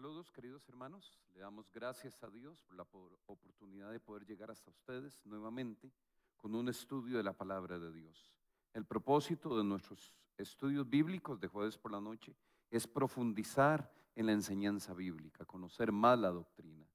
Saludos, queridos hermanos. Le damos gracias a Dios por la oportunidad de poder llegar hasta ustedes nuevamente con un estudio de la palabra de Dios. El propósito de nuestros estudios bíblicos de jueves por la noche es profundizar en la enseñanza bíblica, conocer más la doctrina.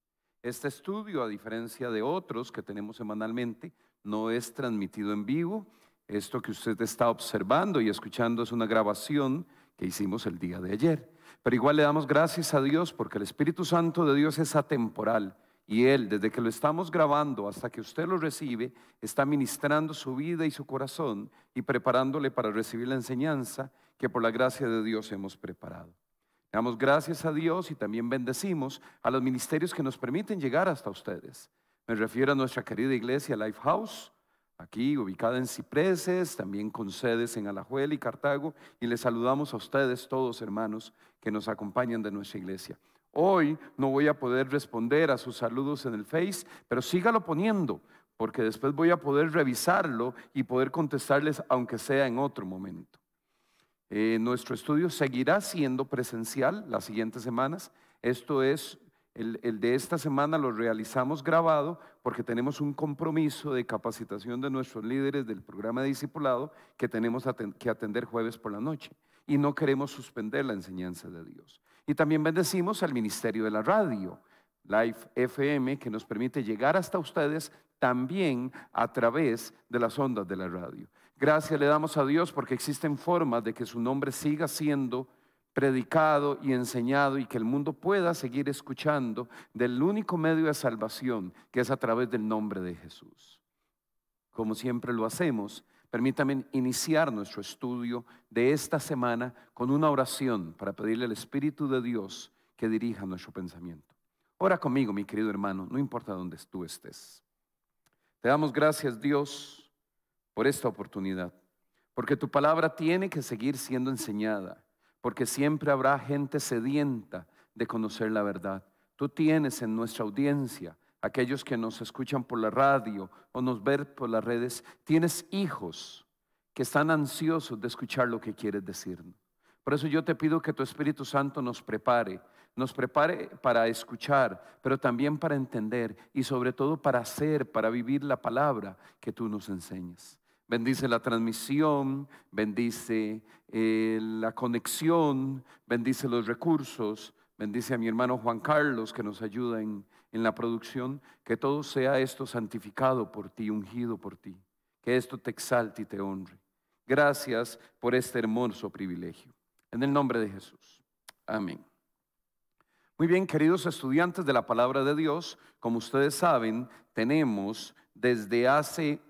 Este estudio, a diferencia de otros que tenemos semanalmente, no es transmitido en vivo. Esto que usted está observando y escuchando es una grabación que hicimos el día de ayer. Pero igual le damos gracias a Dios porque el Espíritu Santo de Dios es atemporal y Él, desde que lo estamos grabando hasta que usted lo recibe, está ministrando su vida y su corazón y preparándole para recibir la enseñanza que por la gracia de Dios hemos preparado. Le damos gracias a Dios y también bendecimos a los ministerios que nos permiten llegar hasta ustedes. Me refiero a nuestra querida iglesia Lifehouse, aquí ubicada en Cipreses, también con sedes en Alajuela y Cartago, y les saludamos a ustedes todos, hermanos, que nos acompañan de nuestra iglesia. Hoy no voy a poder responder a sus saludos en el Face, pero sígalo poniendo, porque después voy a poder revisarlo y poder contestarles, aunque sea en otro momento. Nuestro estudio seguirá siendo presencial las siguientes semanas. Esto es, el de esta semana lo realizamos grabado porque tenemos un compromiso de capacitación de nuestros líderes del programa de discipulado que tenemos que atender jueves por la noche y no queremos suspender la enseñanza de Dios. Y también bendecimos al ministerio de la radio, Life FM, que nos permite llegar hasta ustedes también a través de las ondas de la radio. Gracias le damos a Dios porque existen formas de que su nombre siga siendo predicado y enseñado y que el mundo pueda seguir escuchando del único medio de salvación que es a través del nombre de Jesús. Como siempre lo hacemos, permítanme iniciar nuestro estudio de esta semana con una oración para pedirle al Espíritu de Dios que dirija nuestro pensamiento. Ora conmigo, mi querido hermano, no importa dónde tú estés. Te damos gracias, Dios, por esta oportunidad, porque tu palabra tiene que seguir siendo enseñada, porque siempre habrá gente sedienta de conocer la verdad. Tú tienes en nuestra audiencia, aquellos que nos escuchan por la radio o nos ven por las redes, tienes hijos que están ansiosos de escuchar lo que quieres decirnos. Por eso yo te pido que tu Espíritu Santo nos prepare para escuchar, pero también para entender y sobre todo para hacer, para vivir la palabra que tú nos enseñas. Bendice la transmisión, bendice la conexión, bendice los recursos, bendice a mi hermano Juan Carlos que nos ayuda en la producción, que todo sea esto santificado por ti, ungido por ti, que esto te exalte y te honre. Gracias por este hermoso privilegio. En el nombre de Jesús. Amén. Muy bien, queridos estudiantes de la palabra de Dios, como ustedes saben, tenemos desde hace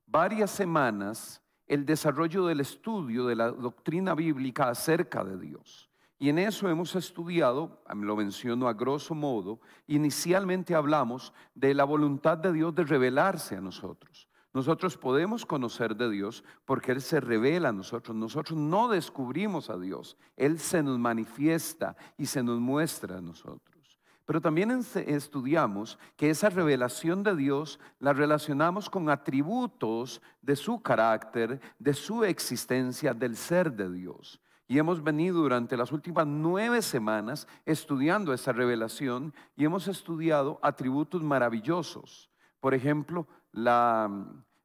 varias semanas el desarrollo del estudio de la doctrina bíblica acerca de Dios. Y en eso hemos estudiado, lo menciono a grosso modo, inicialmente hablamos de la voluntad de Dios de revelarse a nosotros. Nosotros podemos conocer de Dios porque Él se revela a nosotros. Nosotros no descubrimos a Dios. Él se nos manifiesta y se nos muestra a nosotros. Pero también estudiamos que esa revelación de Dios la relacionamos con atributos de su carácter, de su existencia, del ser de Dios. Y hemos venido durante las últimas 9 semanas estudiando esa revelación y hemos estudiado atributos maravillosos. Por ejemplo,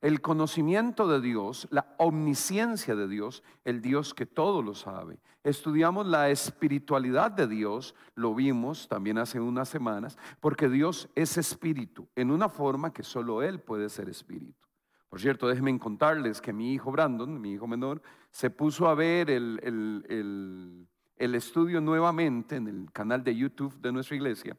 el conocimiento de Dios, la omnisciencia de Dios, el Dios que todo lo sabe. Estudiamos la espiritualidad de Dios, lo vimos también hace unas semanas, porque Dios es espíritu, en una forma que solo Él puede ser espíritu. Por cierto, déjenme contarles que mi hijo Brandon, mi hijo menor, se puso a ver el estudio nuevamente en el canal de YouTube de nuestra iglesia.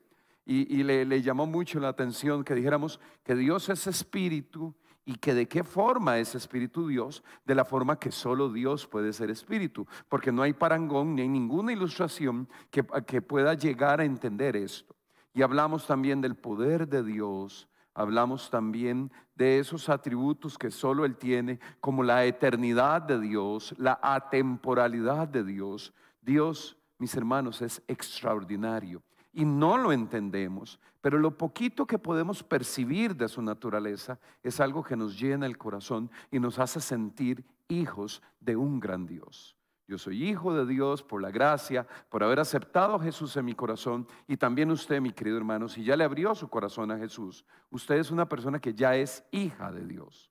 Y le llamó mucho la atención que dijéramos que Dios es espíritu y que de qué forma es espíritu Dios, de la forma que solo Dios puede ser espíritu, porque no hay parangón ni hay ninguna ilustración que pueda llegar a entender esto. Y hablamos también del poder de Dios, hablamos también de esos atributos que solo Él tiene, como la eternidad de Dios, la atemporalidad de Dios. Dios, mis hermanos, es extraordinario. Y no lo entendemos, pero lo poquito que podemos percibir de su naturaleza es algo que nos llena el corazón y nos hace sentir hijos de un gran Dios. Yo soy hijo de Dios por la gracia, por haber aceptado a Jesús en mi corazón. Y también usted, mi querido hermano, si ya le abrió su corazón a Jesús, usted es una persona que ya es hija de Dios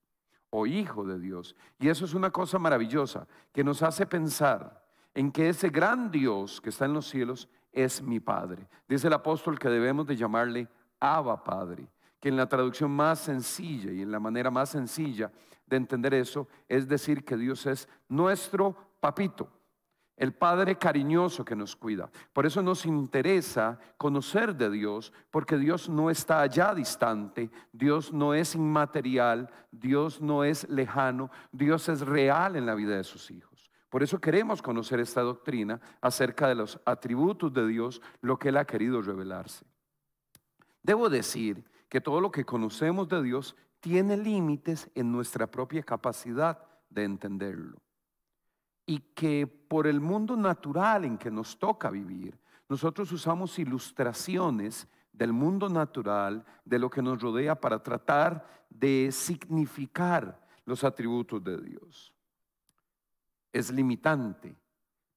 o hijo de Dios. Y eso es una cosa maravillosa que nos hace pensar en que ese gran Dios que está en los cielos es mi Padre. Dice el apóstol que debemos de llamarle Abba Padre, que en la traducción más sencilla y en la manera más sencilla de entender eso es decir que Dios es nuestro papito, el Padre cariñoso que nos cuida. Por eso nos interesa conocer de Dios, porque Dios no está allá distante, Dios no es inmaterial, Dios no es lejano, Dios es real en la vida de sus hijos. Por eso queremos conocer esta doctrina acerca de los atributos de Dios, lo que Él ha querido revelarse. Debo decir que todo lo que conocemos de Dios tiene límites en nuestra propia capacidad de entenderlo. Y que por el mundo natural en que nos toca vivir, nosotros usamos ilustraciones del mundo natural, de lo que nos rodea, para tratar de significar los atributos de Dios. Es limitante,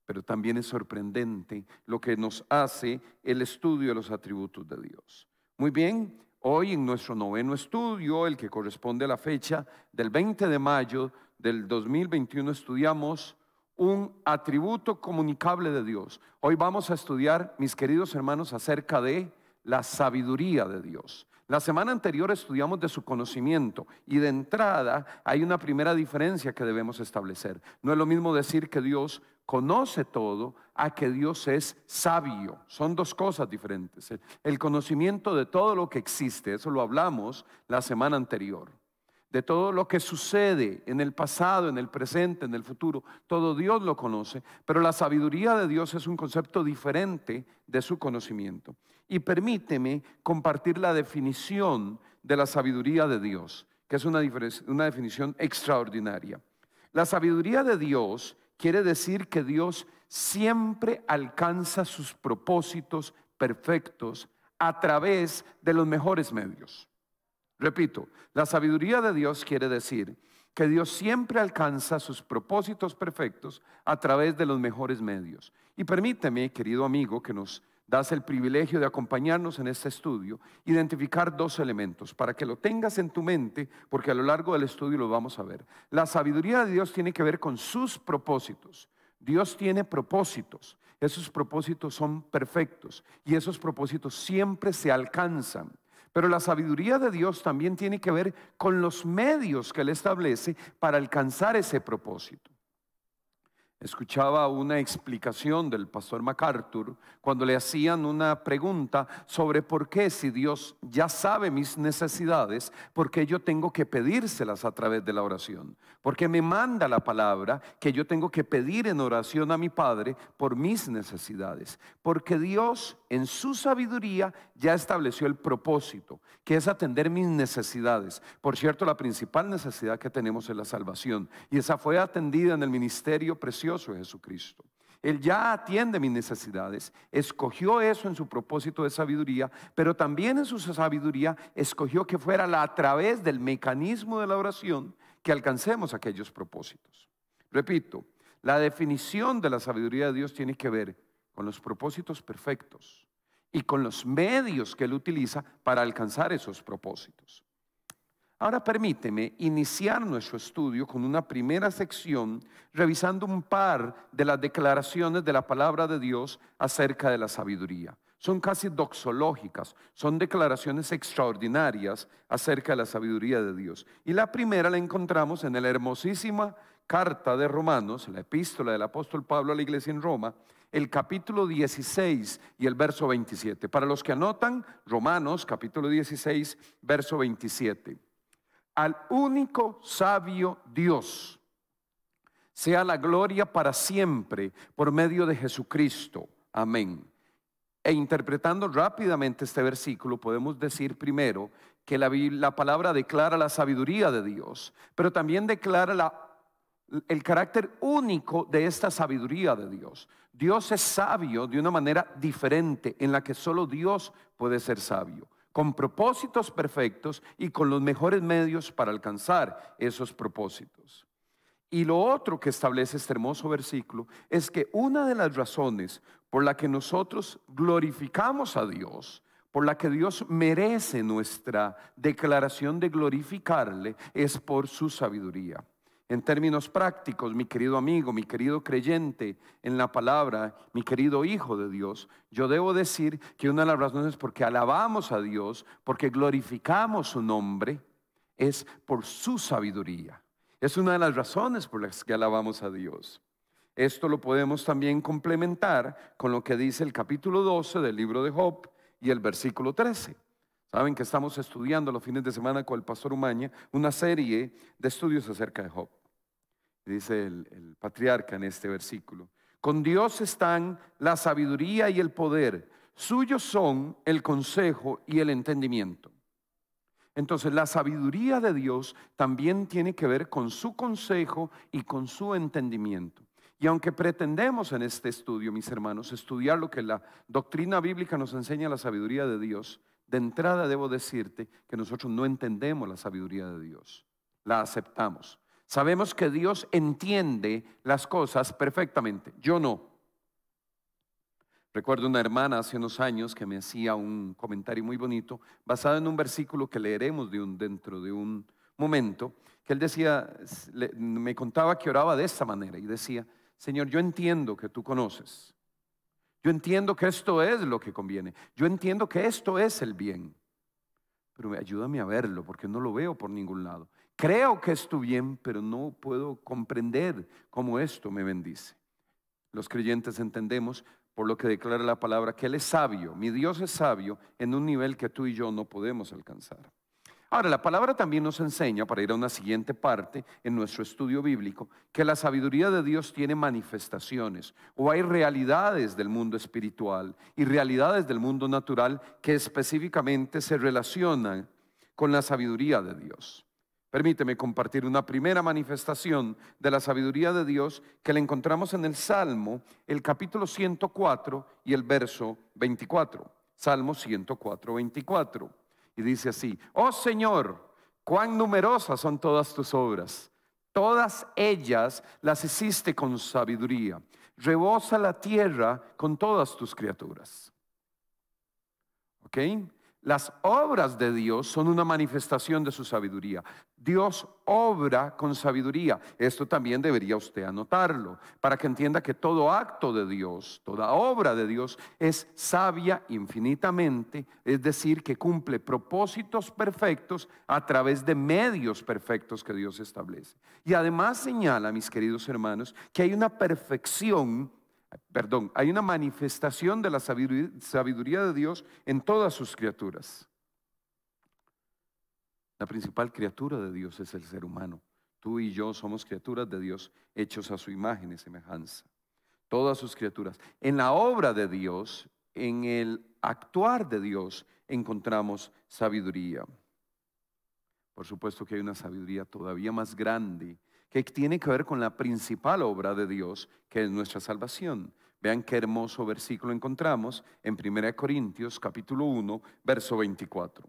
pero también es sorprendente lo que nos hace el estudio de los atributos de Dios. Muy bien, hoy en nuestro noveno estudio, el que corresponde a la fecha del 20 de mayo del 2021, estudiamos un atributo comunicable de Dios. Hoy vamos a estudiar, mis queridos hermanos, acerca de la sabiduría de Dios. La semana anterior estudiamos de su conocimiento y de entrada hay una primera diferencia que debemos establecer. No es lo mismo decir que Dios conoce todo a que Dios es sabio. Son dos cosas diferentes. El conocimiento de todo lo que existe, eso lo hablamos la semana anterior. De todo lo que sucede en el pasado, en el presente, en el futuro, todo Dios lo conoce, pero la sabiduría de Dios es un concepto diferente de su conocimiento. Y permíteme compartir la definición de la sabiduría de Dios, que es una definición extraordinaria. La sabiduría de Dios quiere decir que Dios siempre alcanza sus propósitos perfectos a través de los mejores medios. Repito, la sabiduría de Dios quiere decir que Dios siempre alcanza sus propósitos perfectos a través de los mejores medios. Y permíteme, querido amigo, que nos das el privilegio de acompañarnos en este estudio, identificar dos elementos para que lo tengas en tu mente, porque a lo largo del estudio lo vamos a ver. La sabiduría de Dios tiene que ver con sus propósitos. Dios tiene propósitos. Esos propósitos son perfectos y esos propósitos siempre se alcanzan. Pero la sabiduría de Dios también tiene que ver con los medios que Él establece para alcanzar ese propósito. Escuchaba una explicación del pastor MacArthur cuando le hacían una pregunta sobre por qué, si Dios ya sabe mis necesidades, por qué yo tengo que pedírselas a través de la oración. Porque me manda la palabra que yo tengo que pedir en oración a mi Padre por mis necesidades. Porque Dios en su sabiduría ya estableció el propósito, que es atender mis necesidades. Por cierto, la principal necesidad que tenemos es la salvación, y esa fue atendida en el ministerio precioso de Jesucristo. Él ya atiende mis necesidades, escogió eso en su propósito de sabiduría, pero también en su sabiduría escogió que fuera a través del mecanismo de la oración que alcancemos aquellos propósitos. Repito, la definición de la sabiduría de Dios tiene que ver con los propósitos perfectos y con los medios que Él utiliza para alcanzar esos propósitos. Ahora permíteme iniciar nuestro estudio con una primera sección revisando un par de las declaraciones de la palabra de Dios acerca de la sabiduría. Son casi doxológicas, son declaraciones extraordinarias acerca de la sabiduría de Dios. Y la primera la encontramos en la hermosísima carta de Romanos, la epístola del apóstol Pablo a la iglesia en Roma, el capítulo 16 y el verso 27. Para los que anotan, Romanos capítulo 16, verso 27. Al único sabio Dios sea la gloria para siempre por medio de Jesucristo. Amén. E interpretando rápidamente este versículo, podemos decir primero que la palabra declara la sabiduría de Dios, pero también declara el carácter único de esta sabiduría de Dios. Dios es sabio de una manera diferente en la que solo Dios puede ser sabio, con propósitos perfectos y con los mejores medios para alcanzar esos propósitos. Y lo otro que establece este hermoso versículo es que una de las razones por la que nosotros glorificamos a Dios, por la que Dios merece nuestra declaración de glorificarle, es por su sabiduría. En términos prácticos, mi querido amigo, mi querido creyente en la palabra, mi querido hijo de Dios, yo debo decir que una de las razones por que alabamos a Dios, porque glorificamos su nombre, es por su sabiduría. Es una de las razones por las que alabamos a Dios. Esto lo podemos también complementar con lo que dice el capítulo 12 del libro de Job y el versículo 13. Saben que estamos estudiando los fines de semana con el pastor Umaña una serie de estudios acerca de Job. Dice el patriarca en este versículo: con Dios están la sabiduría y el poder, suyos son el consejo y el entendimiento. Entonces la sabiduría de Dios también tiene que ver con su consejo y con su entendimiento. Y aunque pretendemos en este estudio, mis hermanos, estudiar lo que la doctrina bíblica nos enseña, la sabiduría de Dios, de entrada debo decirte que nosotros no entendemos la sabiduría de Dios, la aceptamos. Sabemos que Dios entiende las cosas perfectamente, yo no. Recuerdo una hermana hace unos años que me hacía un comentario muy bonito basado en un versículo que leeremos dentro de un momento, que él decía, me contaba que oraba de esta manera y decía: Señor, yo entiendo que tú conoces, yo entiendo que esto es lo que conviene, yo entiendo que esto es el bien, pero ayúdame a verlo porque no lo veo por ningún lado. Creo que es tu bien, pero no puedo comprender cómo esto me bendice. Los creyentes entendemos, por lo que declara la palabra, que Él es sabio. Mi Dios es sabio en un nivel que tú y yo no podemos alcanzar. Ahora, la palabra también nos enseña, para ir a una siguiente parte en nuestro estudio bíblico, que la sabiduría de Dios tiene manifestaciones, o hay realidades del mundo espiritual y realidades del mundo natural que específicamente se relacionan con la sabiduría de Dios. Permíteme compartir una primera manifestación de la sabiduría de Dios que la encontramos en el Salmo, el capítulo 104 y el verso 24. Salmo 104, 24. Y dice así: oh Señor, cuán numerosas son todas tus obras. Todas ellas las hiciste con sabiduría. Rebosa la tierra con todas tus criaturas. ¿Ok? Las obras de Dios son una manifestación de su sabiduría. Dios obra con sabiduría. Esto también debería usted anotarlo, para que entienda que todo acto de Dios, toda obra de Dios es sabia infinitamente, es decir, que cumple propósitos perfectos a través de medios perfectos que Dios establece. Y además señala, mis queridos hermanos, que hay una hay una manifestación de la sabiduría de Dios en todas sus criaturas. La principal criatura de Dios es el ser humano. Tú y yo somos criaturas de Dios, hechos a su imagen y semejanza. Todas sus criaturas. En la obra de Dios, en el actuar de Dios, encontramos sabiduría. Por supuesto que hay una sabiduría todavía más grande, que tiene que ver con la principal obra de Dios, que es nuestra salvación. Vean qué hermoso versículo encontramos en 1 Corintios capítulo 1, verso 24.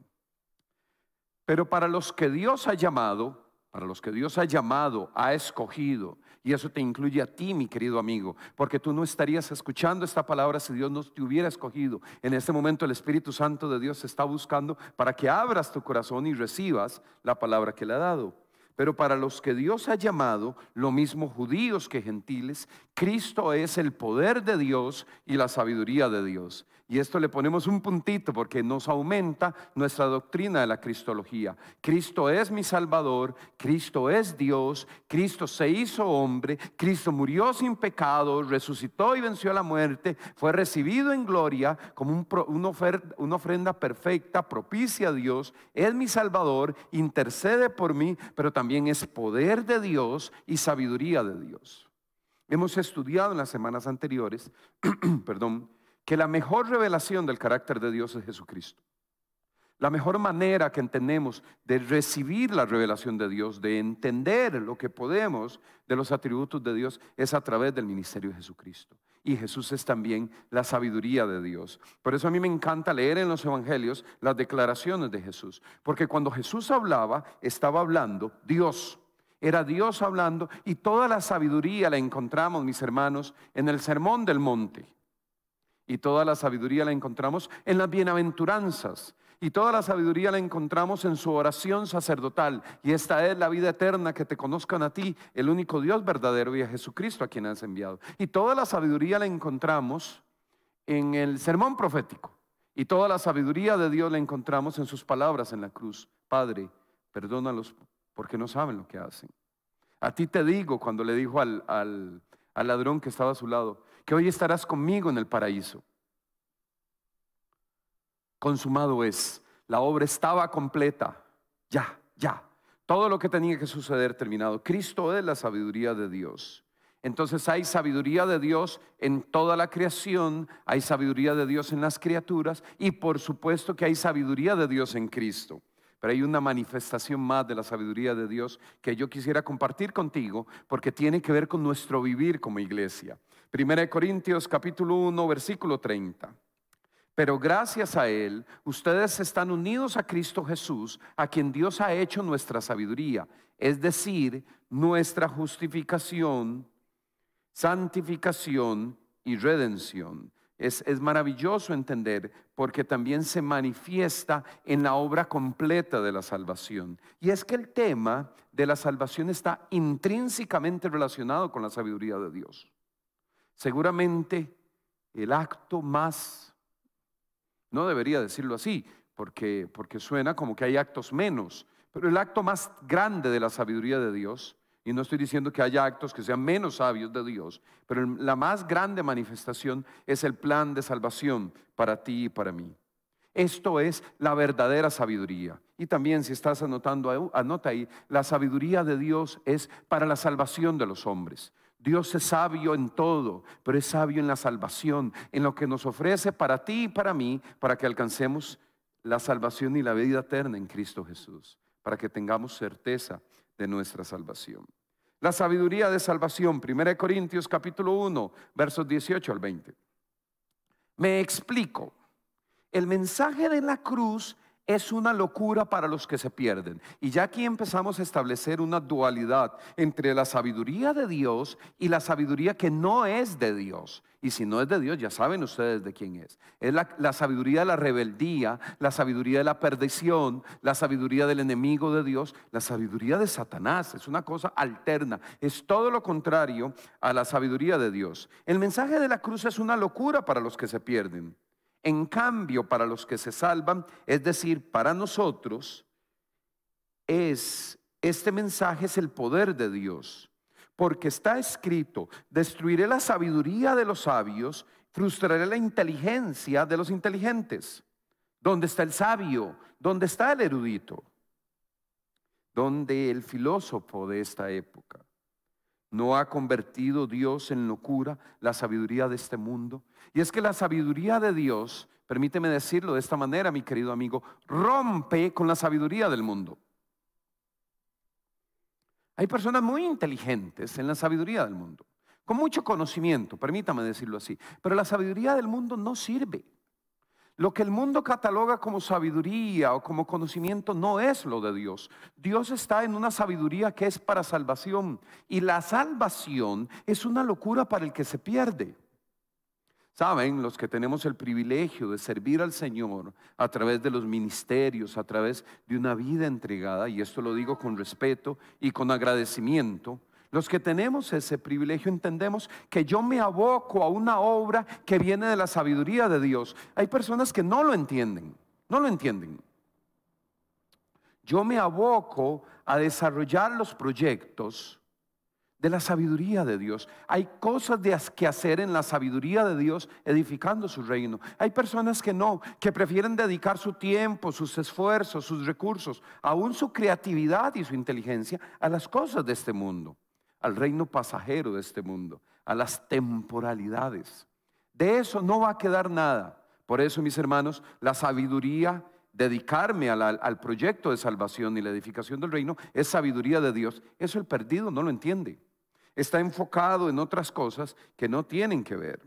Pero para los que Dios ha llamado, ha escogido, y eso te incluye a ti, mi querido amigo, porque tú no estarías escuchando esta palabra si Dios no te hubiera escogido. En este momento el Espíritu Santo de Dios te está buscando para que abras tu corazón y recibas la palabra que le ha dado. Pero para los que Dios ha llamado, lo mismo judíos que gentiles, Cristo es el poder de Dios y la sabiduría de Dios. Y esto le ponemos un puntito porque nos aumenta nuestra doctrina de la cristología. Cristo es mi Salvador, Cristo es Dios, Cristo se hizo hombre, Cristo murió sin pecado, resucitó y venció a la muerte, fue recibido en gloria como una ofrenda perfecta, propicia a Dios, es mi Salvador, intercede por mí, pero también es poder de Dios y sabiduría de Dios. Hemos estudiado en las semanas anteriores, que la mejor revelación del carácter de Dios es Jesucristo. La mejor manera que entendemos de recibir la revelación de Dios, de entender lo que podemos de los atributos de Dios, es a través del ministerio de Jesucristo. Y Jesús es también la sabiduría de Dios. Por eso a mí me encanta leer en los evangelios las declaraciones de Jesús, porque cuando Jesús hablaba, estaba hablando Dios. Era Dios hablando, y toda la sabiduría la encontramos, mis hermanos, en el Sermón del Monte. Y toda la sabiduría la encontramos en las bienaventuranzas. Y toda la sabiduría la encontramos en su oración sacerdotal. Y esta es la vida eterna, que te conozcan a ti, el único Dios verdadero, y a Jesucristo a quien has enviado. Y toda la sabiduría la encontramos en el sermón profético. Y toda la sabiduría de Dios la encontramos en sus palabras en la cruz. Padre, perdónalos porque no saben lo que hacen. A ti te digo, cuando le dijo al ladrón que estaba a su lado, que hoy estarás conmigo en el paraíso. Consumado es, la obra estaba completa, ya. Todo lo que tenía que suceder terminado. Cristo es la sabiduría de Dios. Entonces hay sabiduría de Dios en toda la creación, hay sabiduría de Dios en las criaturas, y por supuesto que hay sabiduría de Dios en Cristo. Pero hay una manifestación más de la sabiduría de Dios que yo quisiera compartir contigo, porque tiene que ver con nuestro vivir como iglesia. 1 Corintios capítulo 1, versículo 30. Pero gracias a Él, ustedes están unidos a Cristo Jesús, a quien Dios ha hecho nuestra sabiduría, es decir, nuestra justificación, santificación y redención. Es maravilloso entender, porque también se manifiesta en la obra completa de la salvación. Y es que el tema de la salvación está intrínsecamente relacionado con la sabiduría de Dios. Seguramente el acto más, no debería decirlo así, porque suena como que hay actos menos, pero el acto más grande de la sabiduría de Dios, y no estoy diciendo que haya actos que sean menos sabios de Dios, pero la más grande manifestación es el plan de salvación para ti y para mí. Esto es la verdadera sabiduría. Y también, si estás anotando, anota ahí, la sabiduría de Dios es para la salvación de los hombres. Dios es sabio en todo, pero es sabio en la salvación, en lo que nos ofrece para ti y para mí, para que alcancemos la salvación y la vida eterna en Cristo Jesús, para que tengamos certeza de nuestra salvación. La sabiduría de salvación, 1 Corintios capítulo 1, versos 18 al 20. Me explico. El mensaje de la cruz es una locura para los que se pierden. Y ya aquí empezamos a establecer una dualidad entre la sabiduría de Dios y la sabiduría que no es de Dios. Y si no es de Dios, ya saben ustedes de quién es. Es la sabiduría de la rebeldía, la sabiduría de la perdición, la sabiduría del enemigo de Dios, la sabiduría de Satanás. Es una cosa alterna. Es todo lo contrario a la sabiduría de Dios. El mensaje de la cruz es una locura para los que se pierden. En cambio, para los que se salvan, es decir, para nosotros, este mensaje es el poder de Dios. Porque está escrito: destruiré la sabiduría de los sabios, frustraré la inteligencia de los inteligentes. ¿Dónde está el sabio? ¿Dónde está el erudito? ¿Dónde el filósofo de esta época? ¿No ha convertido Dios en locura la sabiduría de este mundo? Y es que la sabiduría de Dios, permíteme decirlo de esta manera, mi querido amigo, rompe con la sabiduría del mundo. Hay personas muy inteligentes en la sabiduría del mundo, con mucho conocimiento, permítame decirlo así, pero la sabiduría del mundo no sirve. Lo que el mundo cataloga como sabiduría o como conocimiento no es lo de Dios. Dios está en una sabiduría que es para salvación, y la salvación es una locura para el que se pierde. Saben, los que tenemos el privilegio de servir al Señor a través de los ministerios, a través de una vida entregada, y esto lo digo con respeto y con agradecimiento, los que tenemos ese privilegio entendemos que yo me aboco a una obra que viene de la sabiduría de Dios. Hay personas que no lo entienden, no lo entienden. Yo me aboco a desarrollar los proyectos de la sabiduría de Dios. Hay cosas que hacer en la sabiduría de Dios, edificando su reino. Hay personas que no, que prefieren dedicar su tiempo, sus esfuerzos, sus recursos, aún su creatividad y su inteligencia, a las cosas de este mundo, al reino pasajero de este mundo, a las temporalidades. De eso no va a quedar nada. Por eso, mis hermanos, la sabiduría, dedicarme al proyecto de salvación y la edificación del reino, es sabiduría de Dios. Eso el perdido no lo entiende. Está enfocado en otras cosas que no tienen que ver.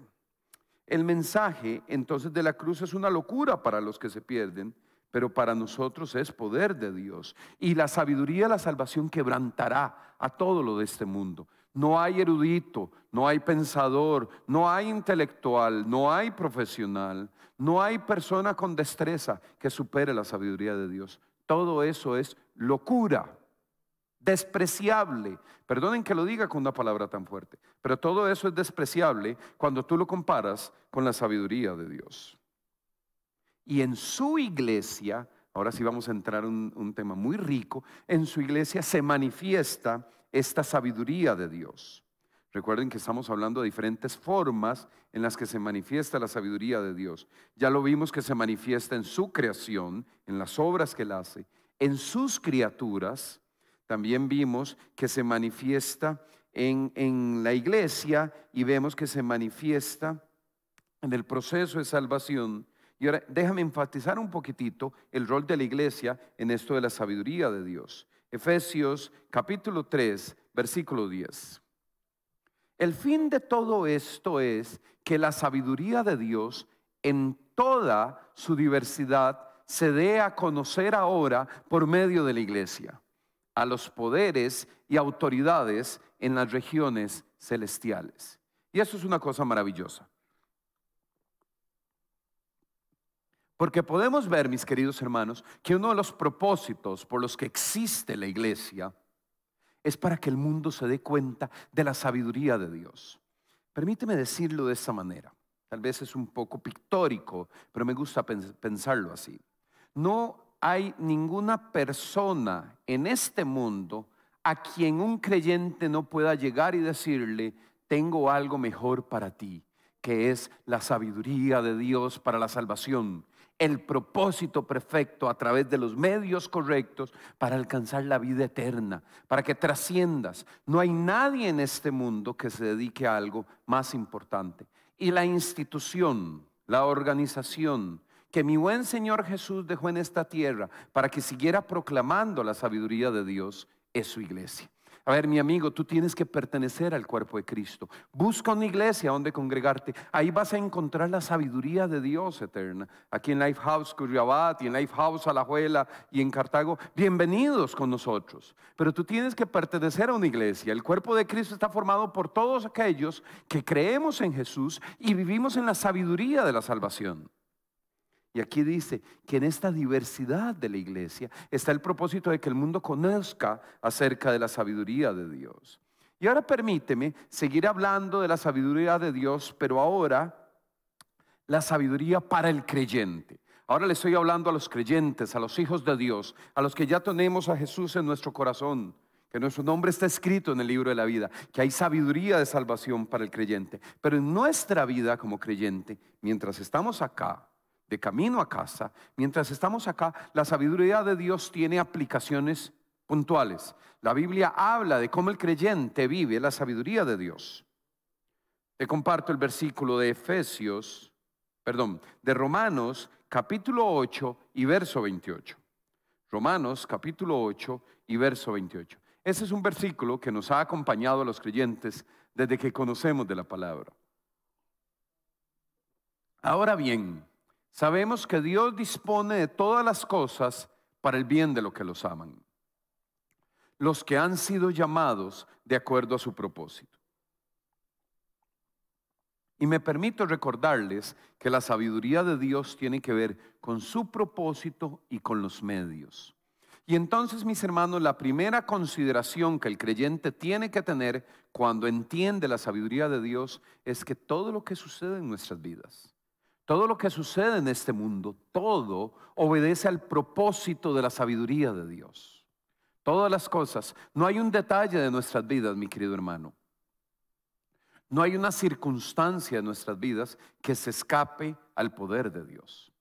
El mensaje entonces de la cruz es una locura para los que se pierden, pero para nosotros es poder de Dios. Y la sabiduría de la salvación quebrantará a todo lo de este mundo. No hay erudito, no hay pensador, no hay intelectual, no hay profesional, no hay persona con destreza que supere la sabiduría de Dios. Todo eso es locura, despreciable. Perdonen que lo diga con una palabra tan fuerte, pero todo eso es despreciable cuando tú lo comparas con la sabiduría de Dios. Y en su iglesia, ahora sí vamos a entrar en un tema muy rico, en su iglesia se manifiesta esta sabiduría de Dios. Recuerden que estamos hablando de diferentes formas en las que se manifiesta la sabiduría de Dios. Ya lo vimos que se manifiesta en su creación, en las obras que Él hace, en sus criaturas. También vimos que se manifiesta en la iglesia y vemos que se manifiesta en el proceso de salvación. Y ahora déjame enfatizar un poquitito el rol de la iglesia en esto de la sabiduría de Dios. Efesios capítulo 3, versículo 10. El fin de todo esto es que la sabiduría de Dios en toda su diversidad se dé a conocer ahora por medio de la iglesia, a los poderes y autoridades en las regiones celestiales. Y eso es una cosa maravillosa. Porque podemos ver, mis queridos hermanos, que uno de los propósitos por los que existe la iglesia es para que el mundo se dé cuenta de la sabiduría de Dios. Permíteme decirlo de esta manera. Tal vez es un poco pictórico, pero me gusta pensarlo así. No hay ninguna persona en este mundo a quien un creyente no pueda llegar y decirle: tengo algo mejor para ti, que es la sabiduría de Dios para la salvación, el propósito perfecto a través de los medios correctos para alcanzar la vida eterna, para que trasciendas. No hay nadie en este mundo que se dedique a algo más importante. Y la institución, la organización que mi buen Señor Jesús dejó en esta tierra para que siguiera proclamando la sabiduría de Dios es su iglesia. A ver, mi amigo, tú tienes que pertenecer al cuerpo de Cristo. Busca una iglesia donde congregarte. Ahí vas a encontrar la sabiduría de Dios eterna. Aquí en Lifehouse Curriabat y en Lifehouse Alajuela y en Cartago, bienvenidos con nosotros. Pero tú tienes que pertenecer a una iglesia. El cuerpo de Cristo está formado por todos aquellos que creemos en Jesús y vivimos en la sabiduría de la salvación. Y aquí dice que en esta diversidad de la iglesia está el propósito de que el mundo conozca acerca de la sabiduría de Dios. Y ahora permíteme seguir hablando de la sabiduría de Dios, pero ahora la sabiduría para el creyente. Ahora le estoy hablando a los creyentes, a los hijos de Dios, a los que ya tenemos a Jesús en nuestro corazón, que nuestro nombre está escrito en el libro de la vida, que hay sabiduría de salvación para el creyente. Pero en nuestra vida como creyente, mientras estamos acá, de camino a casa, mientras estamos acá, la sabiduría de Dios tiene aplicaciones puntuales. La Biblia habla de cómo el creyente vive la sabiduría de Dios. Te comparto el versículo de de Romanos capítulo 8 y verso 28. Romanos capítulo 8 y verso 28. Ese es un versículo que nos ha acompañado a los creyentes desde que conocemos de la palabra. Ahora bien, sabemos que Dios dispone de todas las cosas para el bien de los que los aman, los que han sido llamados de acuerdo a su propósito. Y me permito recordarles que la sabiduría de Dios tiene que ver con su propósito y con los medios. Y entonces, mis hermanos, la primera consideración que el creyente tiene que tener cuando entiende la sabiduría de Dios es que todo lo que sucede en nuestras vidas, todo lo que sucede en este mundo, todo obedece al propósito de la sabiduría de Dios. Todas las cosas, no hay un detalle de nuestras vidas, mi querido hermano. No hay una circunstancia de nuestras vidas que se escape al poder de Dios,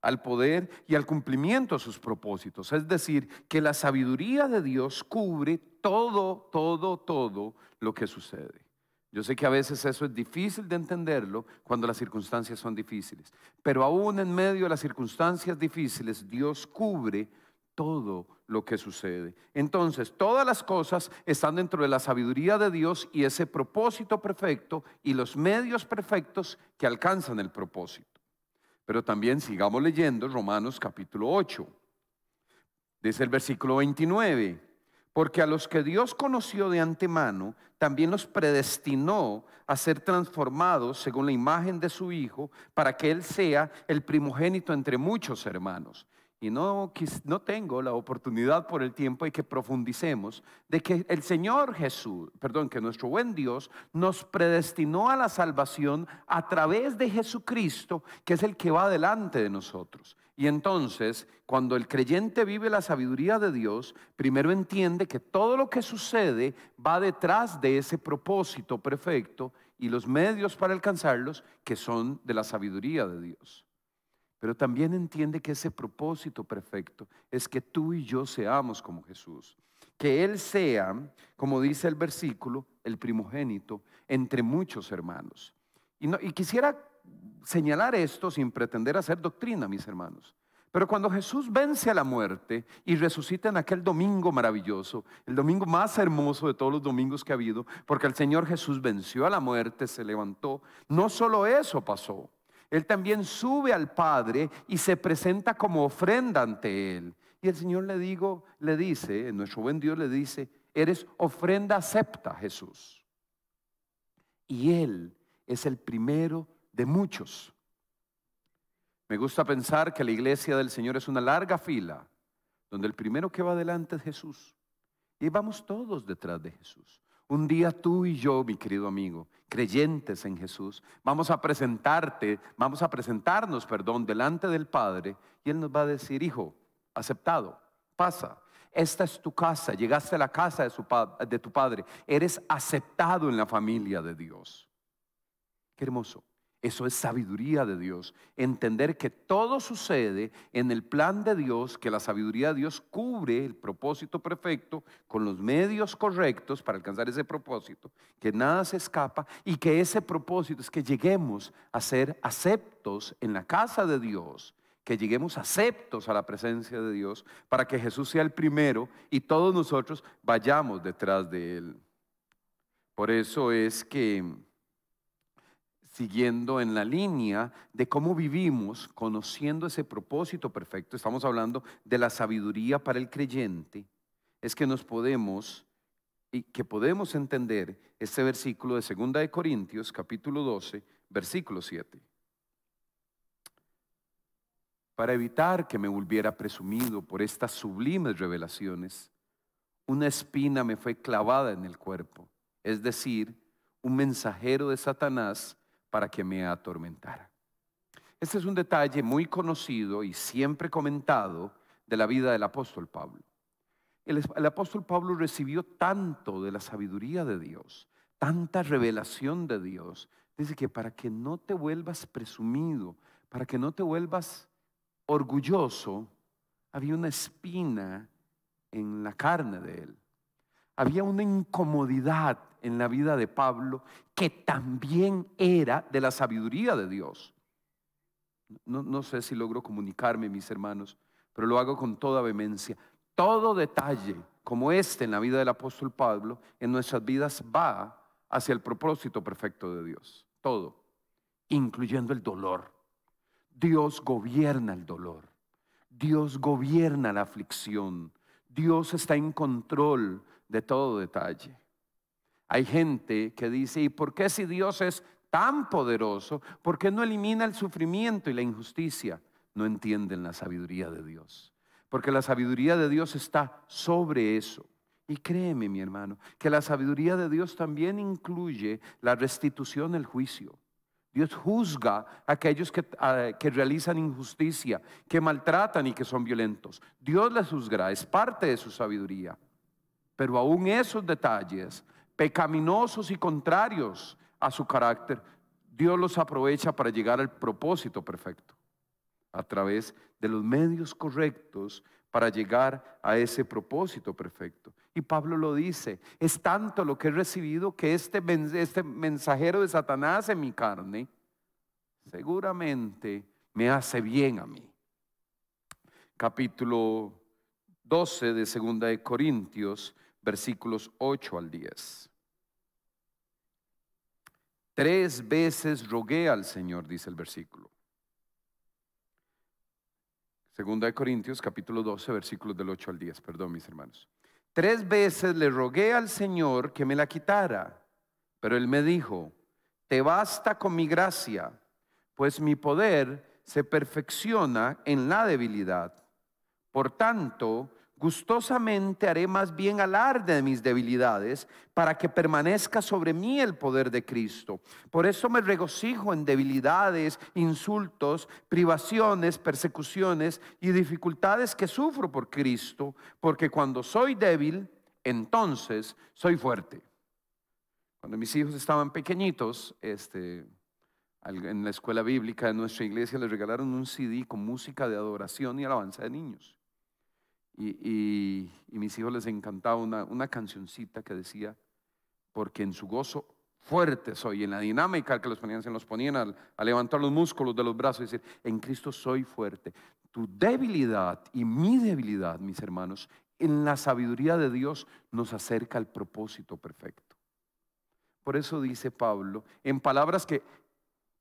al poder y al cumplimiento de sus propósitos. Es decir, que la sabiduría de Dios cubre todo lo que sucede. Yo sé que a veces eso es difícil de entenderlo cuando las circunstancias son difíciles, pero aún en medio de las circunstancias difíciles, Dios cubre todo lo que sucede. Entonces, todas las cosas están dentro de la sabiduría de Dios y ese propósito perfecto y los medios perfectos que alcanzan el propósito. Pero también sigamos leyendo Romanos capítulo 8. Dice el versículo 29. Porque a los que Dios conoció de antemano, también los predestinó a ser transformados según la imagen de su Hijo, para que Él sea el primogénito entre muchos hermanos. Y no tengo la oportunidad por el tiempo y que profundicemos de que el Señor Jesús, que nuestro buen Dios nos predestinó a la salvación a través de Jesucristo, que es el que va delante de nosotros. Y entonces, cuando el creyente vive la sabiduría de Dios, primero entiende que todo lo que sucede va detrás de ese propósito perfecto y los medios para alcanzarlos que son de la sabiduría de Dios. Pero también entiende que ese propósito perfecto es que tú y yo seamos como Jesús. Que Él sea, como dice el versículo, el primogénito entre muchos hermanos. Y quisiera señalar esto sin pretender hacer doctrina, mis hermanos. Pero cuando Jesús vence a la muerte y resucita en aquel domingo maravilloso, el domingo más hermoso de todos los domingos que ha habido, porque el Señor Jesús venció a la muerte, se levantó, no solo eso pasó. Él también sube al Padre y se presenta como ofrenda ante Él. Y el Señor le dice, nuestro buen Dios le dice, eres ofrenda acepta, Jesús. Y Él es el primero de muchos. Me gusta pensar que la iglesia del Señor es una larga fila, donde el primero que va adelante es Jesús. Y vamos todos detrás de Jesús. Un día tú y yo, mi querido amigo, creyentes en Jesús, vamos a presentarnos, delante del Padre, y Él nos va a decir, hijo, aceptado, pasa. Esta es tu casa, llegaste a la casa de tu Padre, eres aceptado en la familia de Dios. Qué hermoso. Eso es sabiduría de Dios. Entender que todo sucede en el plan de Dios, que la sabiduría de Dios cubre el propósito perfecto con los medios correctos para alcanzar ese propósito, que nada se escapa y que ese propósito es que lleguemos a ser aceptos en la casa de Dios, que lleguemos aceptos a la presencia de Dios para que Jesús sea el primero y todos nosotros vayamos detrás de Él. Por eso es que, siguiendo en la línea de cómo vivimos, conociendo ese propósito perfecto, estamos hablando de la sabiduría para el creyente, es que podemos entender este versículo de 2 de Corintios, capítulo 12, versículo 7. Para evitar que me volviera presumido por estas sublimes revelaciones, una espina me fue clavada en el cuerpo, es decir, un mensajero de Satanás para que me atormentara. Este es un detalle muy conocido y siempre comentado de la vida del apóstol Pablo. El apóstol Pablo recibió tanto de la sabiduría de Dios, tanta revelación de Dios. Dice que para que no te vuelvas presumido, para que no te vuelvas orgulloso, había una espina en la carne de él. Había una incomodidad en la vida de Pablo que también era de la sabiduría de Dios. No sé si logro comunicarme, mis hermanos, pero lo hago con toda vehemencia. Todo detalle como este en la vida del apóstol Pablo, en nuestras vidas va hacia el propósito perfecto de Dios. Todo, incluyendo el dolor. Dios gobierna el dolor. Dios gobierna la aflicción. Dios está en control de todo detalle. Hay gente que dice, ¿y por qué si Dios es tan poderoso, por qué no elimina el sufrimiento y la injusticia? No entienden la sabiduría de Dios, porque la sabiduría de Dios está sobre eso. Y créeme, mi hermano, que la sabiduría de Dios también incluye la restitución, el juicio. Dios juzga a aquellos que realizan injusticia, que maltratan y que son violentos. Dios les juzgará, es parte de su sabiduría. Pero aún esos detalles pecaminosos y contrarios a su carácter, Dios los aprovecha para llegar al propósito perfecto a través de los medios correctos para llegar a ese propósito perfecto. Y Pablo lo dice, es tanto lo que he recibido que este mensajero de Satanás en mi carne seguramente me hace bien a mí. Capítulo 12 de 2 de Corintios, versículos 8 al 10. 3 veces rogué al Señor, dice el versículo, Segunda de Corintios, capítulo 12, versículos del 8 al 10. Perdón, mis hermanos. 3 veces le rogué al Señor que me la quitara, pero Él me dijo: te basta con mi gracia, pues mi poder se perfecciona en la debilidad. Por tanto, gustosamente haré más bien alarde de mis debilidades, para que permanezca sobre mí el poder de Cristo. Por eso me regocijo en debilidades, insultos, privaciones, persecuciones y dificultades que sufro por Cristo, porque cuando soy débil, entonces soy fuerte. Cuando mis hijos estaban pequeñitos, en la escuela bíblica de nuestra iglesia les regalaron un CD con música de adoración y alabanza de niños. Y mis hijos les encantaba una cancioncita que decía: porque en su gozo fuerte soy. En la dinámica que los ponían, se los ponían a levantar los músculos de los brazos y decir: en Cristo soy fuerte. Tu debilidad y mi debilidad, mis hermanos, en la sabiduría de Dios nos acerca al propósito perfecto. Por eso dice Pablo, en palabras que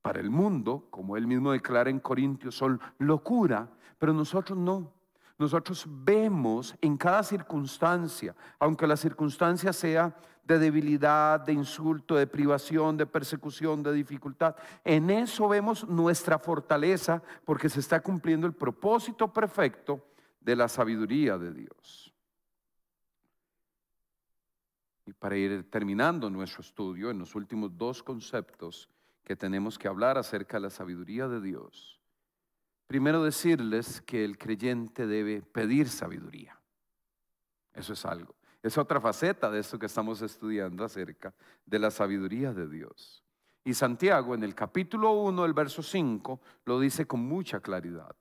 para el mundo, como él mismo declara en Corintios, son locura, pero nosotros no. Nosotros vemos en cada circunstancia, aunque la circunstancia sea de debilidad, de insulto, de privación, de persecución, de dificultad, en eso vemos nuestra fortaleza, porque se está cumpliendo el propósito perfecto de la sabiduría de Dios. Y para ir terminando nuestro estudio, en los últimos 2 conceptos que tenemos que hablar acerca de la sabiduría de Dios, primero decirles que el creyente debe pedir sabiduría. Eso es algo. Es otra faceta de esto que estamos estudiando acerca de la sabiduría de Dios. Y Santiago en el capítulo 1, el verso 5, lo dice con mucha claridad.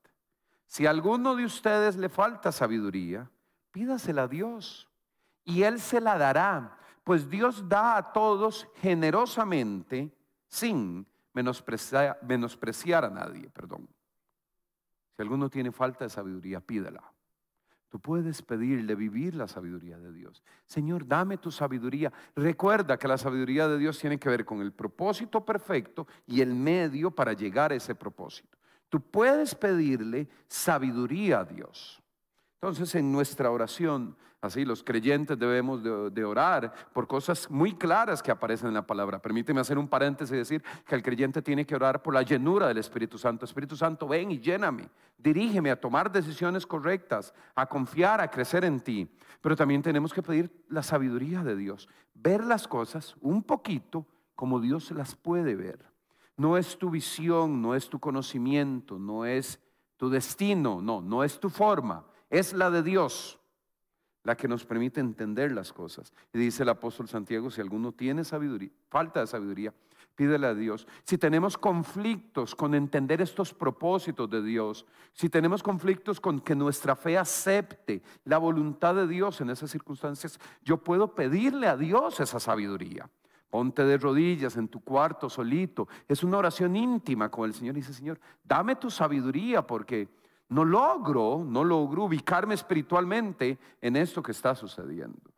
Si a alguno de ustedes le falta sabiduría, pídasela a Dios y Él se la dará, pues Dios da a todos generosamente sin menospreciar a nadie. Si alguno tiene falta de sabiduría, pídela. Tú puedes pedirle vivir la sabiduría de Dios. Señor, dame tu sabiduría. Recuerda que la sabiduría de Dios tiene que ver con el propósito perfecto y el medio para llegar a ese propósito. Tú puedes pedirle sabiduría a Dios. Entonces, en nuestra oración, así los creyentes debemos de orar por cosas muy claras que aparecen en la palabra. Permíteme hacer un paréntesis y decir que el creyente tiene que orar por la llenura del Espíritu Santo. Espíritu Santo, ven y lléname, dirígeme a tomar decisiones correctas, a confiar, a crecer en ti. Pero también tenemos que pedir la sabiduría de Dios, ver las cosas un poquito como Dios las puede ver. No es tu visión, no es tu conocimiento, no es tu destino, no es tu forma. Es la de Dios la que nos permite entender las cosas. Y dice el apóstol Santiago: si alguno tiene sabiduría, falta de sabiduría, pídele a Dios. Si tenemos conflictos con entender estos propósitos de Dios, si tenemos conflictos con que nuestra fe acepte la voluntad de Dios en esas circunstancias, yo puedo pedirle a Dios esa sabiduría. Ponte de rodillas en tu cuarto solito. Es una oración íntima con el Señor y dice: Señor, dame tu sabiduría, porque no logro ubicarme espiritualmente en esto que está sucediendo.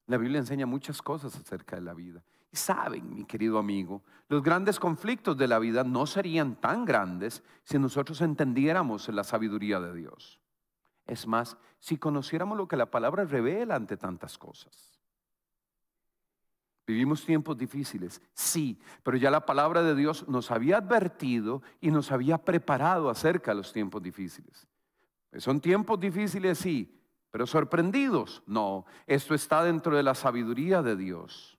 La Biblia enseña muchas cosas acerca de la vida. Y saben, mi querido amigo, los grandes conflictos de la vida no serían tan grandes si nosotros entendiéramos la sabiduría de Dios. Es más, si conociéramos lo que la palabra revela ante tantas cosas. Vivimos tiempos difíciles, sí, pero ya la palabra de Dios nos había advertido y nos había preparado acerca de los tiempos difíciles. ¿Son tiempos difíciles? Sí, pero sorprendidos, no. Esto está dentro de la sabiduría de Dios.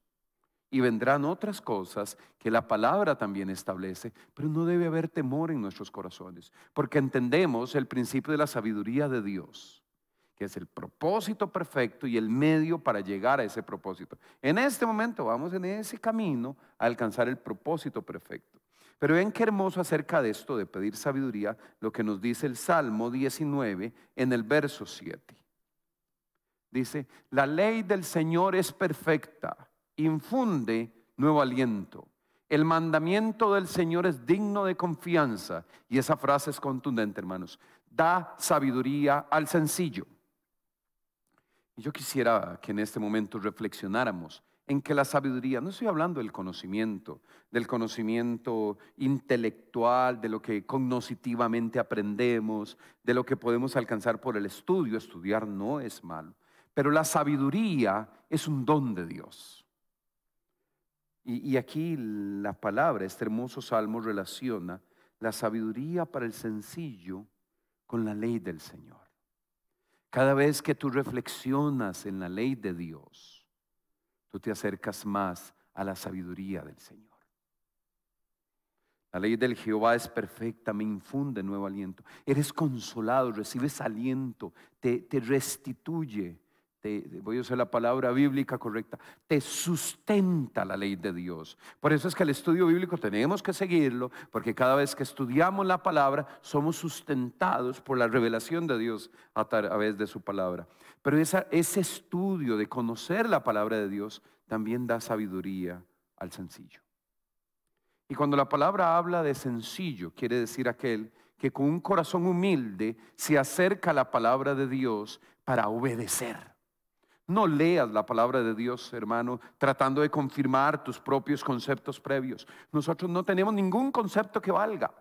Y vendrán otras cosas que la palabra también establece, pero no debe haber temor en nuestros corazones, porque entendemos el principio de la sabiduría de Dios, que es el propósito perfecto y el medio para llegar a ese propósito. En este momento vamos en ese camino a alcanzar el propósito perfecto. Pero ven qué hermoso acerca de esto de pedir sabiduría, lo que nos dice el Salmo 19 en el verso 7. Dice: la ley del Señor es perfecta, infunde nuevo aliento. El mandamiento del Señor es digno de confianza. Y esa frase es contundente, hermanos. Da sabiduría al sencillo. Y yo quisiera que en este momento reflexionáramos en que la sabiduría, no estoy hablando del conocimiento intelectual, de lo que cognitivamente aprendemos, de lo que podemos alcanzar por el estudio. Estudiar no es malo, pero la sabiduría es un don de Dios. Y aquí la palabra, este hermoso salmo, relaciona la sabiduría para el sencillo con la ley del Señor. Cada vez que tú reflexionas en la ley de Dios, tú te acercas más a la sabiduría del Señor. La ley del Jehová es perfecta, me infunde nuevo aliento. Eres consolado, recibes aliento, te restituye. Voy a usar la palabra bíblica correcta, te sustenta la ley de Dios. Por eso es que el estudio bíblico tenemos que seguirlo, porque cada vez que estudiamos la palabra somos sustentados por la revelación de Dios a través de su palabra. Pero ese estudio de conocer la palabra de Dios también da sabiduría al sencillo. Y cuando la palabra habla de sencillo, quiere decir aquel que con un corazón humilde se acerca a la palabra de Dios para obedecer. No leas la palabra de Dios, hermano, tratando de confirmar tus propios conceptos previos. Nosotros no tenemos ningún concepto que valga.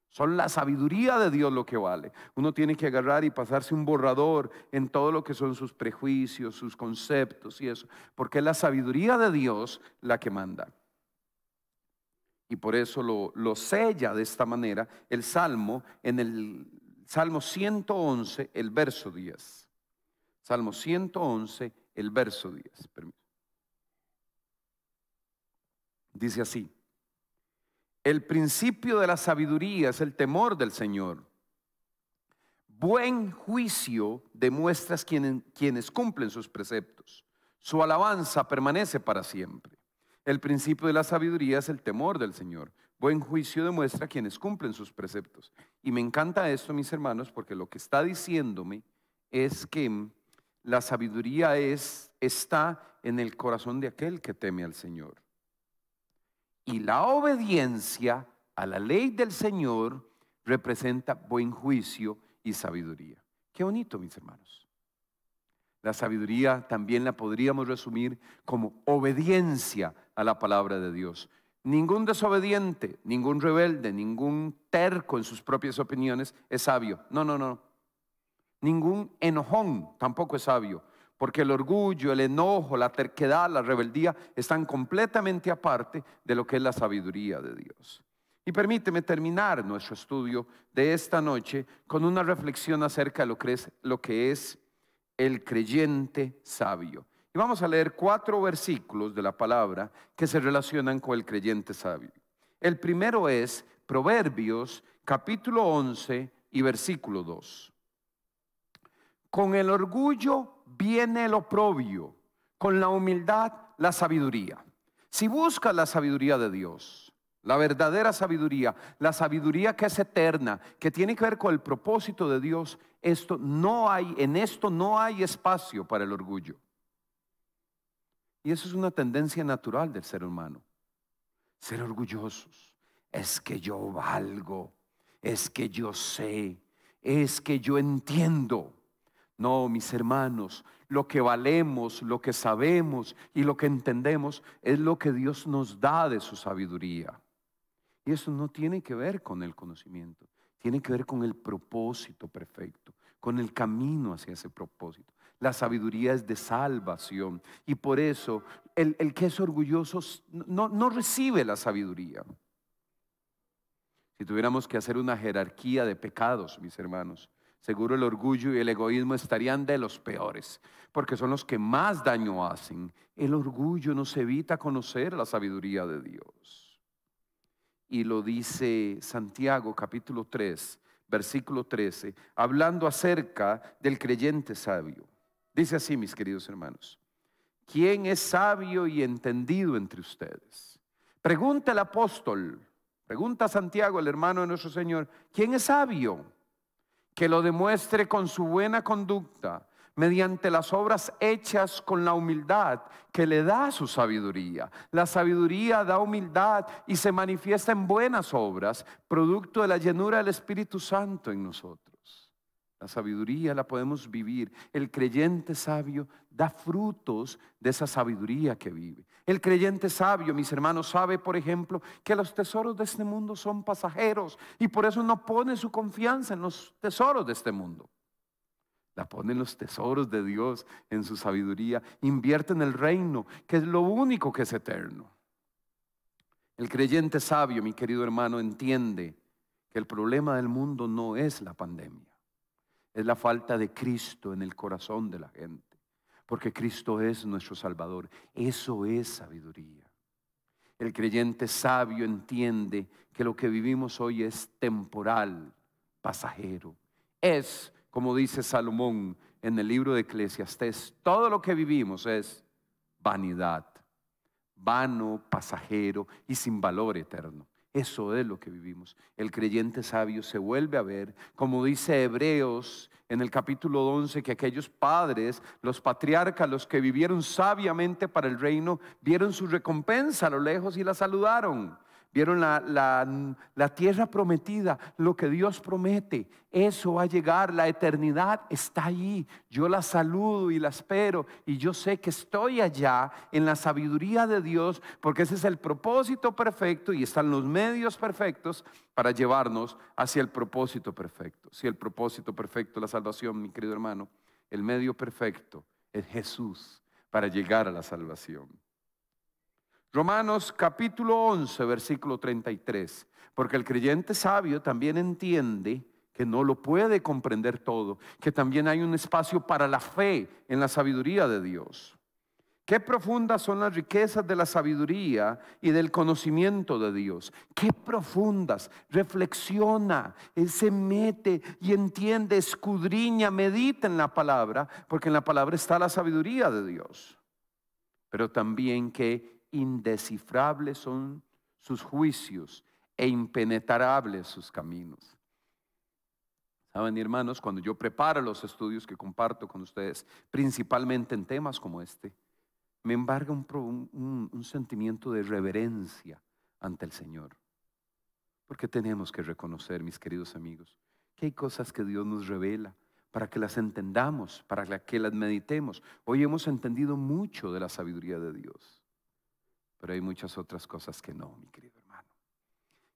Son la sabiduría de Dios lo que vale. Uno tiene que agarrar y pasarse un borrador en todo lo que son sus prejuicios, sus conceptos y eso, porque es la sabiduría de Dios la que manda. Y por eso lo sella de esta manera el Salmo, en el Salmo 111, el verso 10. Salmo 111, el verso 10. Dice así: el principio de la sabiduría es el temor del Señor. Buen juicio demuestras quienes cumplen sus preceptos. Su alabanza permanece para siempre. El principio de la sabiduría es el temor del Señor. Buen juicio demuestra quienes cumplen sus preceptos. Y me encanta esto, mis hermanos, porque lo que está diciéndome es que la sabiduría está en el corazón de aquel que teme al Señor. Y la obediencia a la ley del Señor representa buen juicio y sabiduría. Qué bonito, mis hermanos. La sabiduría también la podríamos resumir como obediencia a la palabra de Dios. Ningún desobediente, ningún rebelde, ningún terco en sus propias opiniones es sabio. No. Ningún enojón tampoco es sabio, porque el orgullo, el enojo, la terquedad, la rebeldía están completamente aparte de lo que es la sabiduría de Dios. Y permíteme terminar nuestro estudio de esta noche con una reflexión acerca de lo que es el creyente sabio. Y vamos a leer 4 versículos de la palabra que se relacionan con el creyente sabio. El primero es Proverbios capítulo 11 y versículo 2. Con el orgullo viene el oprobio, con la humildad la sabiduría. Si buscas la sabiduría de Dios, la verdadera sabiduría, la sabiduría que es eterna, que tiene que ver con el propósito de Dios, en esto no hay espacio para el orgullo. Y eso es una tendencia natural del ser humano. Ser orgullosos. Es que yo valgo, es que yo sé, es que yo entiendo. No, mis hermanos, lo que valemos, lo que sabemos y lo que entendemos es lo que Dios nos da de su sabiduría. Y eso no tiene que ver con el conocimiento, tiene que ver con el propósito perfecto, con el camino hacia ese propósito. La sabiduría es de salvación y por eso el que es orgulloso no recibe la sabiduría. Si tuviéramos que hacer una jerarquía de pecados, mis hermanos, seguro el orgullo y el egoísmo estarían de los peores, porque son los que más daño hacen. El orgullo nos evita conocer la sabiduría de Dios. Y lo dice Santiago capítulo 3, versículo 13, hablando acerca del creyente sabio. Dice así, mis queridos hermanos: ¿quién es sabio y entendido entre ustedes? Pregunta el apóstol, pregunta Santiago, el hermano de nuestro Señor, ¿quién es sabio? Que lo demuestre con su buena conducta, mediante las obras hechas con la humildad que le da su sabiduría. La sabiduría da humildad y se manifiesta en buenas obras, producto de la llenura del Espíritu Santo en nosotros. La sabiduría la podemos vivir. El creyente sabio da frutos de esa sabiduría que vive. El creyente sabio, mis hermanos, sabe, por ejemplo, que los tesoros de este mundo son pasajeros y por eso no pone su confianza en los tesoros de este mundo. La pone en los tesoros de Dios, en su sabiduría. Invierte en el reino, que es lo único que es eterno. El creyente sabio, mi querido hermano, entiende que el problema del mundo no es la pandemia. Es la falta de Cristo en el corazón de la gente. Porque Cristo es nuestro Salvador. Eso es sabiduría. El creyente sabio entiende que lo que vivimos hoy es temporal, pasajero. Es, como dice Salomón en el libro de Eclesiastés, todo lo que vivimos es vanidad, vano, pasajero y sin valor eterno. Eso es lo que vivimos. El creyente sabio se vuelve a ver, como dice Hebreos en el capítulo 11, que aquellos padres, los patriarcas, los que vivieron sabiamente para el reino, vieron su recompensa a lo lejos y la saludaron. Vieron la tierra prometida, lo que Dios promete. Eso va a llegar, la eternidad está allí. Yo la saludo y la espero y yo sé que estoy allá en la sabiduría de Dios, porque ese es el propósito perfecto y están los medios perfectos para llevarnos hacia el propósito perfecto. Si el propósito perfecto, la salvación, mi querido hermano, el medio perfecto es Jesús para llegar a la salvación. Romanos capítulo 11, versículo 33. Porque el creyente sabio también entiende que no lo puede comprender todo, que también hay un espacio para la fe en la sabiduría de Dios. Qué profundas son las riquezas de la sabiduría y del conocimiento de Dios. Qué profundas. Reflexiona, Él se mete y entiende, escudriña, medita en la palabra, porque en la palabra está la sabiduría de Dios. Pero también que indescifrables son sus juicios e impenetrables sus caminos. Saben, hermanos, cuando yo preparo los estudios que comparto con ustedes, principalmente en temas como este, me embarga un sentimiento de reverencia ante el Señor. Porque tenemos que reconocer, mis queridos amigos, que hay cosas que Dios nos revela para que las entendamos, para que las meditemos. Hoy hemos entendido mucho de la sabiduría de Dios. Pero hay muchas otras cosas que no, mi querido hermano,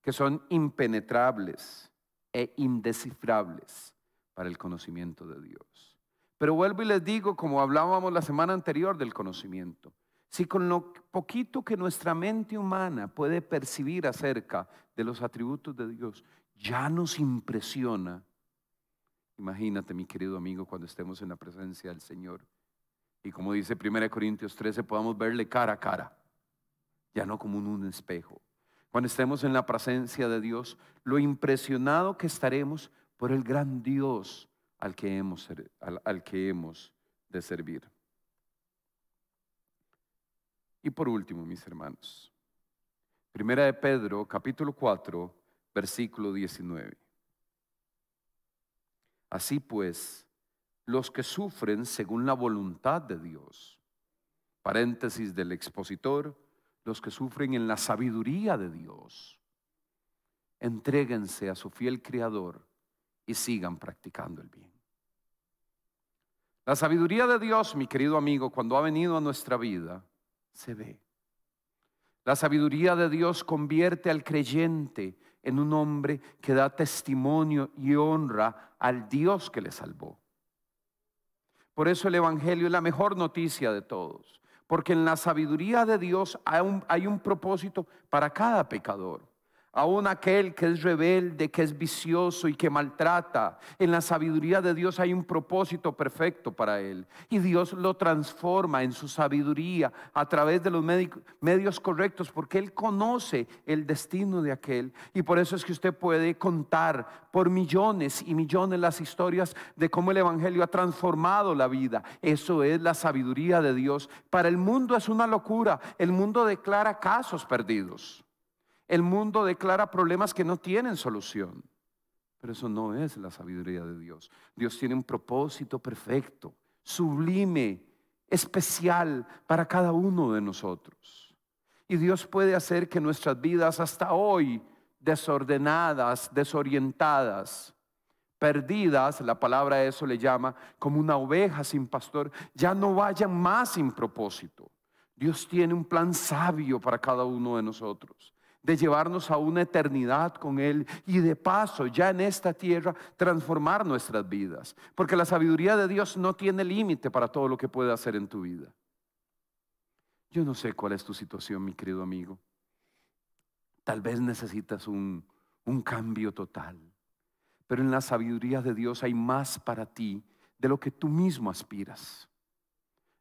que son impenetrables e indescifrables para el conocimiento de Dios. Pero vuelvo y les digo, como hablábamos la semana anterior del conocimiento, si con lo poquito que nuestra mente humana puede percibir acerca de los atributos de Dios ya nos impresiona, imagínate, mi querido amigo, cuando estemos en la presencia del Señor y, como dice 1 Corintios 13, podamos verle cara a cara. Ya no como en un espejo. Cuando estemos en la presencia de Dios, lo impresionado que estaremos por el gran Dios al que hemos de servir. Y por último, mis hermanos, 1 de Pedro, capítulo 4, versículo 19. Así pues, los que sufren según la voluntad de Dios, paréntesis del expositor, los que sufren en la sabiduría de Dios, entréguense a su fiel Creador y sigan practicando el bien. La sabiduría de Dios, mi querido amigo, cuando ha venido a nuestra vida, se ve. La sabiduría de Dios convierte al creyente en un hombre que da testimonio y honra al Dios que le salvó. Por eso el Evangelio es la mejor noticia de todos. Porque en la sabiduría de Dios hay un propósito para cada pecador. Aún aquel que es rebelde, que es vicioso y que maltrata, en la sabiduría de Dios hay un propósito perfecto para él. Y Dios lo transforma en su sabiduría a través de los medios correctos, porque Él conoce el destino de aquel. Y por eso es que usted puede contar por millones y millones las historias de cómo el Evangelio ha transformado la vida. Eso es la sabiduría de Dios. Para el mundo es una locura. El mundo declara casos perdidos. El mundo declara problemas que no tienen solución. Pero eso no es la sabiduría de Dios. Dios tiene un propósito perfecto, sublime, especial para cada uno de nosotros. Y Dios puede hacer que nuestras vidas hasta hoy, desordenadas, desorientadas, perdidas, la palabra a eso le llama como una oveja sin pastor, ya no vayan más sin propósito. Dios tiene un plan sabio para cada uno de nosotros, de llevarnos a una eternidad con Él y de paso ya en esta tierra transformar nuestras vidas. Porque la sabiduría de Dios no tiene límite para todo lo que puede hacer en tu vida. Yo no sé cuál es tu situación, mi querido amigo. Tal vez necesitas un cambio total. Pero en la sabiduría de Dios hay más para ti de lo que tú mismo aspiras.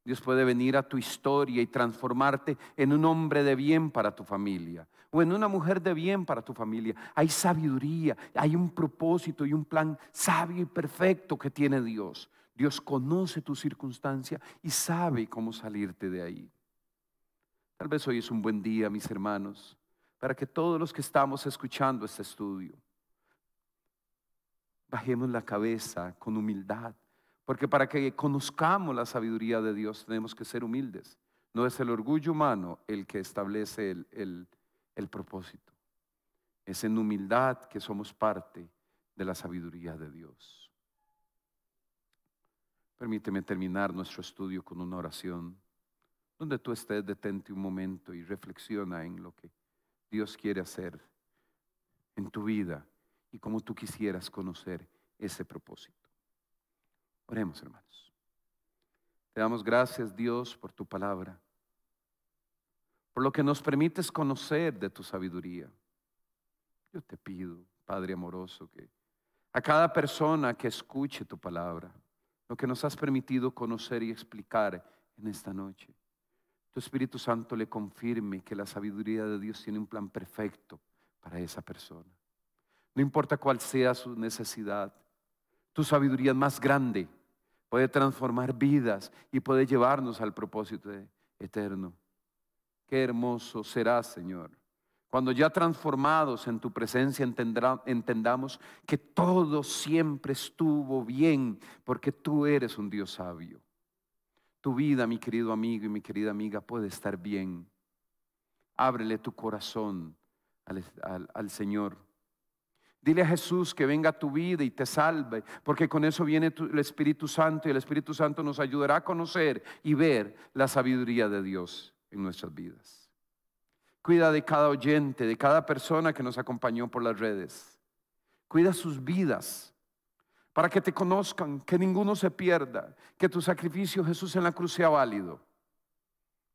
Dios puede venir a tu historia y transformarte en un hombre de bien para tu familia o en una mujer de bien para tu familia. Hay sabiduría, hay un propósito y un plan sabio y perfecto que tiene Dios. Dios conoce tu circunstancia y sabe cómo salirte de ahí. Tal vez hoy es un buen día, mis hermanos, para que todos los que estamos escuchando este estudio bajemos la cabeza con humildad. Porque para que conozcamos la sabiduría de Dios tenemos que ser humildes. No es el orgullo humano el que establece el propósito. Es en humildad que somos parte de la sabiduría de Dios. Permíteme terminar nuestro estudio con una oración. Donde tú estés, detente un momento y reflexiona en lo que Dios quiere hacer en tu vida y cómo tú quisieras conocer ese propósito. Oremos, hermanos. Te damos gracias, Dios, por tu palabra, por lo que nos permites conocer de tu sabiduría. Yo te pido, Padre amoroso, que a cada persona que escuche tu palabra, lo que nos has permitido conocer y explicar en esta noche, tu Espíritu Santo le confirme que la sabiduría de Dios tiene un plan perfecto para esa persona. No importa cuál sea su necesidad, tu sabiduría es más grande. Puede transformar vidas y puede llevarnos al propósito eterno. Qué hermoso será, Señor, cuando ya transformados en tu presencia entendamos que todo siempre estuvo bien, porque tú eres un Dios sabio. Tu vida, mi querido amigo y mi querida amiga, puede estar bien. Ábrele tu corazón al Señor. Dile a Jesús que venga a tu vida y te salve, porque con eso viene el Espíritu Santo y el Espíritu Santo nos ayudará a conocer y ver la sabiduría de Dios en nuestras vidas. Cuida de cada oyente, de cada persona que nos acompañó por las redes. Cuida sus vidas para que te conozcan, que ninguno se pierda, que tu sacrificio, Jesús, en la cruz sea válido.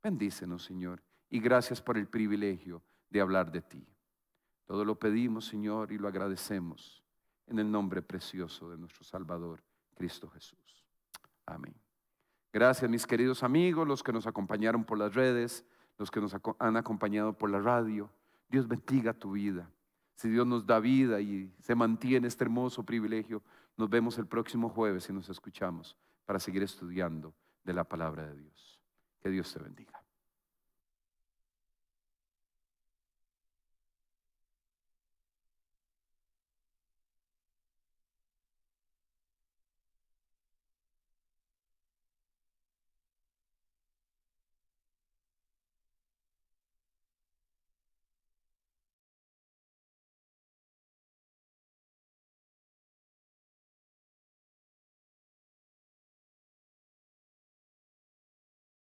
Bendícenos, Señor, y gracias por el privilegio de hablar de ti. Todo lo pedimos, Señor, y lo agradecemos en el nombre precioso de nuestro Salvador, Cristo Jesús. Amén. Gracias, mis queridos amigos, los que nos acompañaron por las redes, los que nos han acompañado por la radio. Dios bendiga tu vida. Si Dios nos da vida y se mantiene este hermoso privilegio, nos vemos el próximo jueves y nos escuchamos para seguir estudiando de la palabra de Dios. Que Dios te bendiga.